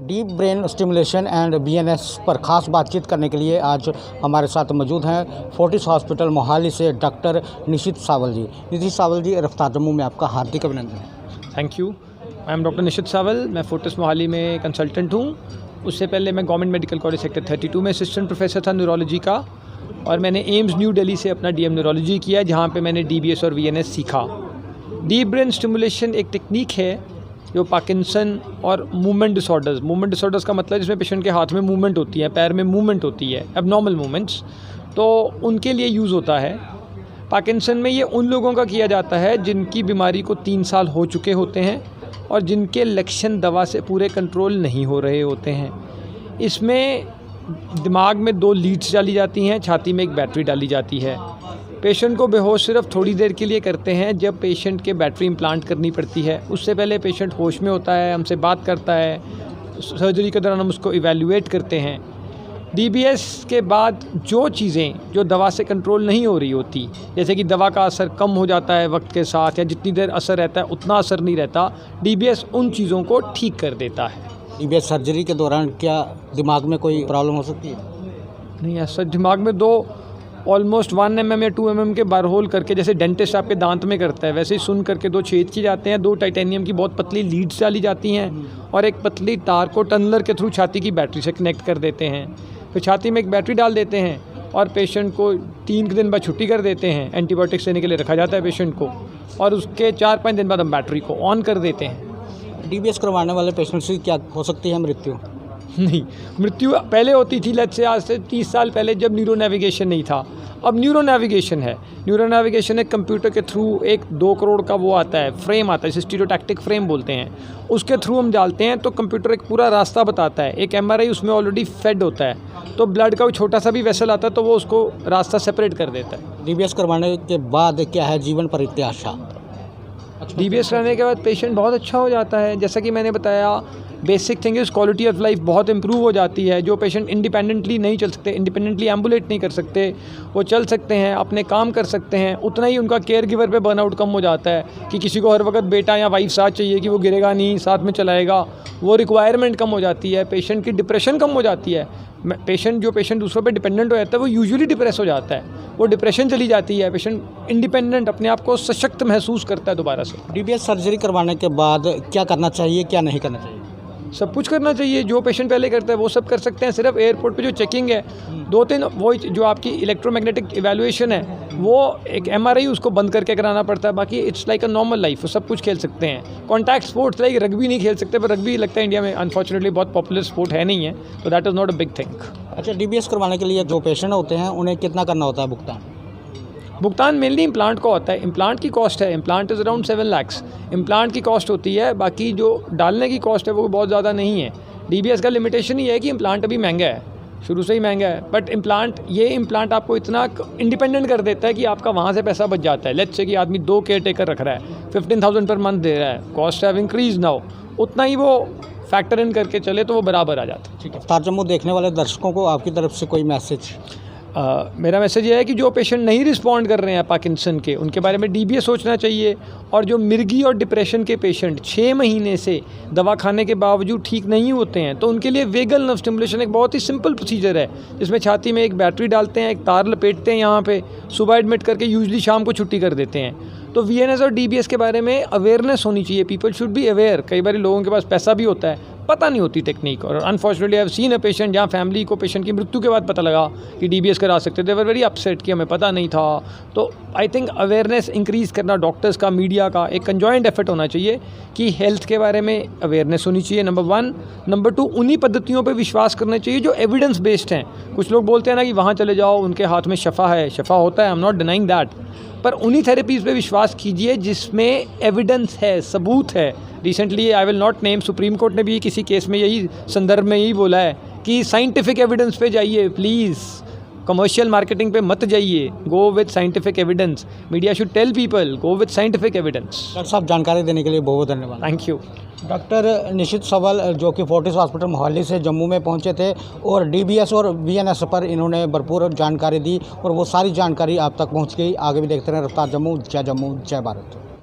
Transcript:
Deep brain stimulation and BNS पर खास बातचीत करने के लिए आज हमारे साथ मौजूद हैं फोर्टिस हॉस्पिटल मोहाली से डॉक्टर निशित सावल जी। निशित सावल जी, रफ्तार जम्मू में आपका हार्दिक अभिनंदन। Thank you. I am doctor Nishit Sawal. मैं फोर्टिस मोहाली में कंसल्टेंट हूँ। उससे पहले मैं गवर्नमेंट मेडिकल कॉलेज सेक्टर 32 में असिस्टेंट प्रोफेसर था न्यूरोलॉजी का, और मैंने एम्स न्यू दिल्ली से अपना डीएम न्यूरोलॉजी किया, जहाँ पे मैंने डीबीएस और वीएनएस सीखा। डीप ब्रेन स्टिमुलेशन एक टेक्निक है जो पार्किंसन और मूवमेंट डिसऑर्डर्स का मतलब जिसमें पेशेंट के हाथ में मूवमेंट होती है, पैर में मूवमेंट होती है, एबनॉर्मल मूवमेंट्स, तो उनके लिए यूज़ होता है। पार्किंसन में ये उन लोगों का किया जाता है जिनकी बीमारी को 3 साल हो चुके होते हैं और जिनके लक्षण दवा से पूरे कंट्रोल नहीं हो रहे होते हैं। इसमें दिमाग में 2 लीड्स डाली जाती हैं, छाती में एक बैटरी डाली जाती है। पेशेंट को बेहोश सिर्फ थोड़ी देर के लिए करते हैं जब पेशेंट के बैटरी इम्प्लांट करनी पड़ती है। उससे पहले पेशेंट होश में होता है, हमसे बात करता है। सर्जरी के दौरान हम उसको इवैल्यूएट करते हैं। डीबीएस के बाद जो चीज़ें जो दवा से कंट्रोल नहीं हो रही होती, जैसे कि दवा का असर कम हो जाता है वक्त के साथ, या जितनी देर असर रहता है उतना असर नहीं रहता, डीबीएस उन चीज़ों को ठीक कर देता है। डीबीएस सर्जरी के दौरान क्या दिमाग में कोई प्रॉब्लम हो सकती है? नहीं, ऐसा दिमाग में 2 ऑलमोस्ट 1 mm या 2 mm के बार होल करके, जैसे डेंटिस्ट आपके दांत में करता है, वैसे ही सुन करके 2 छेद किए जाते हैं। 2 टाइटेनियम की बहुत पतली लीड्स डाली जाती हैं और एक पतली तार को टनलर के थ्रू छाती की बैटरी से कनेक्ट कर देते हैं। फिर छाती में एक बैटरी डाल देते हैं और पेशेंट को 3 दिन बाद छुट्टी कर देते हैं। एंटीबायोटिक्स देने के लिए रखा जाता है पेशेंट को, और उसके 4-5 दिन बाद हम बैटरी को ऑन कर देते हैं। डीबीएस करवाने वाले पेशेंट्स की क्या हो सकती है मृत्यु? नहीं, मृत्यु पहले होती थी, लेट्स से आज से 30 साल पहले, जब न्यूरो नेविगेशन नहीं था। अब न्यूरो नेविगेशन है। न्यूरो नेविगेशन एक कंप्यूटर के थ्रू एक 2 करोड़ का वो आता है, फ्रेम आता है, इसे स्टीरियोटैक्टिक फ्रेम बोलते हैं। उसके थ्रू हम डालते हैं तो कंप्यूटर एक पूरा रास्ता बताता है। एक एमआरआई उसमें ऑलरेडी फेड होता है, तो ब्लड का छोटा सा भी वेसल आता है तो वो उसको रास्ता सेपरेट कर देता है। डीबीएस करवाने के बाद क्या है जीवन परित्याशा? डीबीएस करने के बाद पेशेंट बहुत अच्छा हो जाता है। जैसा कि मैंने बताया, basic thing is quality of life बहुत इंप्रूव हो जाती है। जो पेशेंट इंडिपेंडेंटली नहीं चल सकते, इंडिपेंडेंटली एम्बुलेट नहीं कर सकते, वो चल सकते हैं, अपने काम कर सकते हैं। उतना ही उनका केयर गिवर पे बर्नआउट कम हो जाता है कि किसी को हर वक्त बेटा या वाइफ साथ चाहिए कि वो गिरेगा नहीं, साथ में चलाएगा, वो रिक्वायरमेंट कम हो जाती है। पेशेंट की डिप्रेशन कम हो जाती है। जो पेशेंट दूसरों पे डिपेंडेंट हो जाता है वो यूजुअली डिप्रेस हो जाता है, वो डिप्रेशन चली जाती है। पेशेंट इंडिपेंडेंट, अपने आप को सशक्त महसूस करता है दोबारा से। डीबीएस सर्जरी करवाने के बाद क्या करना चाहिए, क्या नहीं करना चाहिए? सब कुछ करना चाहिए। जो पेशेंट पहले करता है वो सब कर सकते हैं। सिर्फ एयरपोर्ट पे जो चेकिंग है 2-3, वो जो आपकी इलेक्ट्रोमैग्नेटिक इवैल्यूएशन है, वो एक एमआरआई उसको बंद करके कराना पड़ता है। बाकी it's like a normal life, वो सब कुछ खेल सकते हैं। कॉन्टैक्ट स्पोर्ट्स लाइक रग्बी नहीं खेल सकते, पर रग्बी लगता है इंडिया में अनफॉर्चुनेटली बहुत पॉपुलर स्पोर्ट है नहीं है, तो that is not a big thing. अच्छा, डीबीएस करवाने के लिए जो पेशेंट होते हैं उन्हें कितना करना होता है भुगतान मेनली इम्प्लांट का होता है। इम्प्लांट की कॉस्ट है, implant is around 7 lakh implant की कॉस्ट होती है। बाकी जो डालने की कॉस्ट है वो बहुत ज़्यादा नहीं है। डीबीएस का लिमिटेशन ये है कि इम्प्लांट अभी महंगा है, शुरू से ही महंगा है, बट इम्प्लांट आपको इतना इंडिपेंडेंट कर देता है कि आपका वहाँ से पैसा बच जाता है। लेट्स से कि आदमी 2 केयर टेकर रख रहा है, 15,000 पर मंथ दे रहा है, कॉस्ट हैव इंक्रीज नाउ, उतना ही वो फैक्टर इन करके चले तो वो बराबर आ जाता है। ठीक है। रफ्तार जम्मू देखने वाले दर्शकों को आपकी तरफ से कोई मैसेज? मेरा मैसेज ये है कि जो पेशेंट नहीं रिस्पॉन्ड कर रहे हैं पार्किंसन के, उनके बारे में डीबीएस सोचना चाहिए। और जो मिर्गी और डिप्रेशन के पेशेंट 6 महीने से दवा खाने के बावजूद ठीक नहीं होते हैं, तो उनके लिए वेगल नर्व स्टिमुलेशन एक बहुत ही सिंपल प्रोसीजर है, जिसमें छाती में एक बैटरी डालते हैं, एक तार लपेटते हैं यहाँ पे, सुबह एडमिट करके यूजली शाम को छुट्टी कर देते हैं। तो वीएनएस और डीबीएस के बारे में अवेयरनेस होनी चाहिए। People should be aware. कई बार लोगों के पास पैसा भी होता है, पता नहीं होती टेक्निक, और unfortunately I have seen a patient जहाँ फैमिली को पेशेंट की मृत्यु के बाद पता लगा कि डीबीएस करा सकते थे। वर वेरी अपसेट कि हमें पता नहीं था। तो आई थिंक अवेयरनेस इंक्रीज़ करना डॉक्टर्स का, मीडिया का एक कंजॉइंट एफर्ट होना चाहिए कि हेल्थ के बारे में अवेयरनेस होनी चाहिए, नंबर 1। नंबर 2, उन्हीं पद्धतियों पर विश्वास करना चाहिए जो एविडेंस बेस्ड हैं। कुछ लोग बोलते हैं ना कि वहाँ चले जाओ, उनके हाथ में शफा है, शफा होता है, I am not denying that, पर उन्हीं थेरेपीज़ पे विश्वास कीजिए जिसमें एविडेंस है, सबूत है। Recently, I will not name, supreme court ने भी किसी केस में यही संदर्भ में यही बोला है कि साइंटिफिक एविडेंस पे जाइए प्लीज़, कमर्शियल मार्केटिंग पे मत जाइए, go with scientific evidence. Media should tell people go with scientific evidence. Doctor साहब, जानकारी देने के लिए बहुत बहुत धन्यवाद। Thank you. Doctor Nishit Sawal जो कि फोर्टिस हॉस्पिटल मोहाली से जम्मू में पहुंचे थे और डीबीएस और वीएनएस पर इन्होंने भरपूर जानकारी दी और वो सारी जानकारी आप तक पहुंच गई। आगे भी देखते रहें रफ्तार जम्मू। जय जम्मू, जय भारत।